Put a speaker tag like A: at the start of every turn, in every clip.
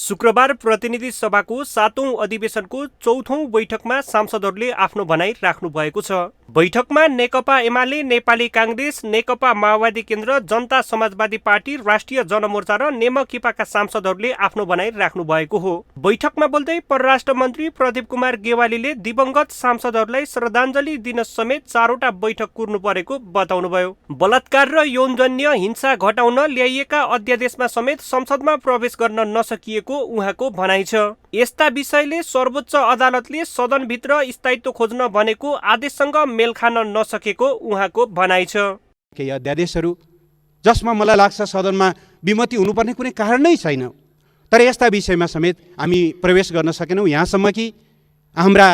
A: शुक्रबार प्रतिनिधि सभाको 7औं अधिवेशनको 4थौं बैठकमा सांसदहरूले आफ्नो भनाई राख्नु भएको छ। बैठकमा नेकपा एमाले, नेपाली कांग्रेस, नेकपा माओवादी केन्द्र, जनता समाजवादी पार्टी, राष्ट्रिय जनमोर्चा र नेमकिपाका सांसदहरूले आफ्नो भनाई राख्नु भएको हो। बैठकमा बोल्दै परराष्ट्र मन्त्री प्रदीप कुमार गेवालीले दिवंगत सांसदहरूलाई श्रद्धाञ्जली दिन समेत 4वटा बैठक कुर्नु परेको बताउनुभयो। बलात्कार र यौनजन्य हिंसा घटाउन ल्याइएका अध्यादेशमा समेत संसदमा प्रवेश गर्न नसकिएको उहाँको भनाइ छ। यस्ता विषयले सर्वोच्च अदालतले सदनभित्र स्थायित्व खोज्न भनेको आदेशसँग मेल खान नसकेको उहाँको भनाइ छ।
B: केही अध्यादेशहरू जसमा मलाई लाग्छ सदनमा विमति हुनुपर्ने कुनै कारण नै छैन, तर यस्ता विषयमा समेत हामी प्रवेश गर्न सकेनौँ। यहाँसम्म कि हाम्रा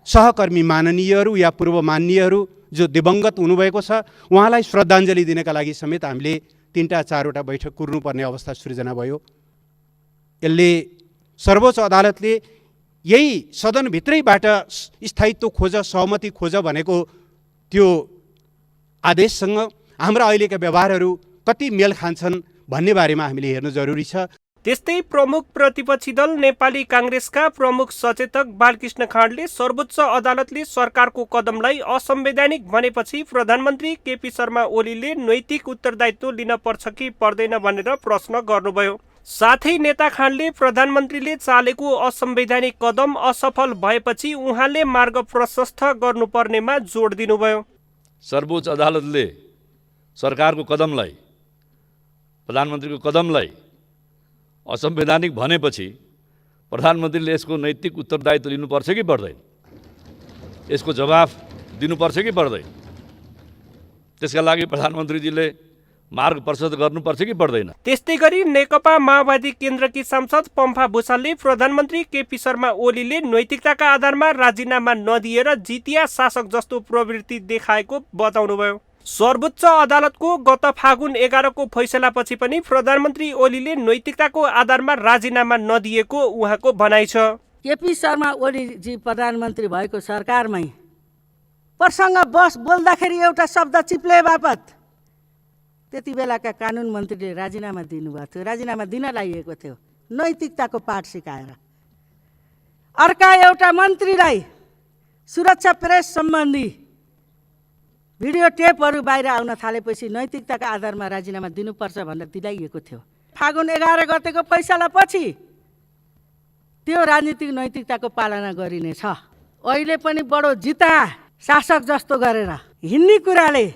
B: सहकर्मी माननीयहरू या पूर्व माननीयहरू जो दिवंगत हुनुभएको छ उहाँलाई श्रद्धाञ्जली दिनका लागि समेत हामीले 3-4वटा बैठक कुर्नुपर्ने अवस्था सृजना भयो। यसले सर्वोच्च अदालतले यही सदनभित्रैबाट स्थायित्व खोज, सहमति खोज भनेको त्यो आदेशसँग हाम्रा अहिलेका व्यवहारहरू कति मेल खान्छन् भन्ने बारेमा हामीले हेर्नु जरुरी छ।
A: त्यस्तै प्रमुख प्रतिपक्षी दल नेपाली कांग्रेसका प्रमुख सचेतक बालकृष्ण खाँडले सर्वोच्च अदालतले सरकारको कदमलाई असंवैधानिक भनेपछि प्रधानमन्त्री केपी शर्मा ओलीले नैतिक उत्तरदायित्व लिन पर्छ कि पर्दैन भनेर प्रश्न गर्नुभयो। साथै नेता खानले प्रधानमन्त्रीले चालेको असंवैधानिक कदम असफल भएपछि उहाँले मार्ग प्रशस्त गर्नुपर्नेमा जोड दिनुभयो।
C: सर्वोच्च अदालतले सरकारको कदमलाई, प्रधानमन्त्रीको कदमलाई असंवैधानिक भनेपछि प्रधानमन्त्रीले यसको नैतिक उत्तरदायित्व लिनुपर्छ कि पर्दैन, यसको जवाफ दिनुपर्छ कि पर्दैन, त्यसका लागि प्रधानमन्त्रीजीले मार्ग प्रशस्त गर्नुपर्छ कि पर्दैन।
A: त्यस्तै गरी नेकपा माओवादी केन्द्रकी सांसद पम्फा भुसालले प्रधानमन्त्री केपी शर्मा ओलीले नैतिकताका आधारमा राजीनामा नदिएर जितिया शासक जस्तो प्रवृत्ति देखाएको बताउनुभयो। सर्वोच्च अदालतको गत फागुन 11 को फैसलापछि पनि प्रधानमन्त्री ओलीले नैतिकताको आधारमा राजीनामा नदिएको उहाँको भनाइ छ।
D: केपी शर्मा ओलीजी प्रधानमन्त्री भएको सरकारमै प्रसङ्ग बोल्दाखेरि एउटा शब्द चिप्ले बापत त्यति बेलाका कानुन मन्त्रीले राजीनामा दिनुभएको थियो, राजीनामा दिन लागिएको थियो नैतिकताको पाठ सिकाएर। अर्का एउटा मन्त्रीलाई सुरक्षा प्रेस सम्बन्धी भिडियो टेपहरू बाहिर आउन थालेपछि नैतिकताका आधारमा राजीनामा दिनुपर्छ भनेर दिलाइएको थियो। फागुन 11 गतेको फैसलापछि त्यो राजनीतिक नैतिकताको पालना गरिनेछ। अहिले पनि बडो जिता शासक जस्तो गरेर हिँड्ने कुराले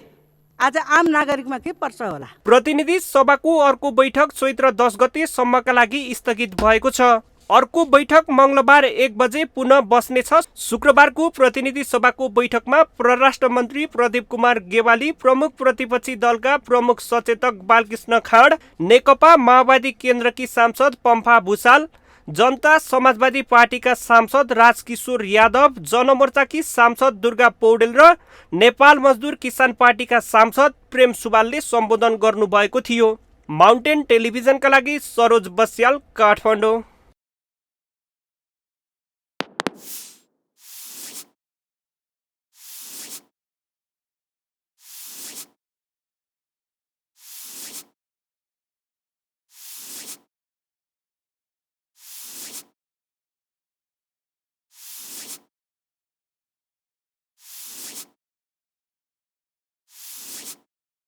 D: आज आम नागरिकमा के पर्छ होला।
A: प्रतिनिधि सभाको अर्को बैठक चैत्र 10 गतेसम्मका लागि स्थगित भएको छ। अर्को बैठक मंगलबार 1 बजे पुनः बस्नेछ। शुक्रबारको प्रतिनिधि सभाको बैठकमा परराष्ट्र मन्त्री प्रदीप कुमार गेवाली, प्रमुख प्रतिपक्षी दलका प्रमुख सचेतक बालकृष्ण खाँड, नेकपा माओवादी केन्द्रकी सांसद पम्फा भुसाल, जनता समाजवादी पार्टीका सांसद राजकिशोर यादव, जनमोर्चाकी सांसद दुर्गा पौडेल र नेपाल मजदुर किसान पार्टीका सांसद प्रेम सुवालले सम्बोधन गर्नुभएको थियो। माउन्टेन टेलिभिजनका लागि सरोज बस्याल, काठमाडौँ।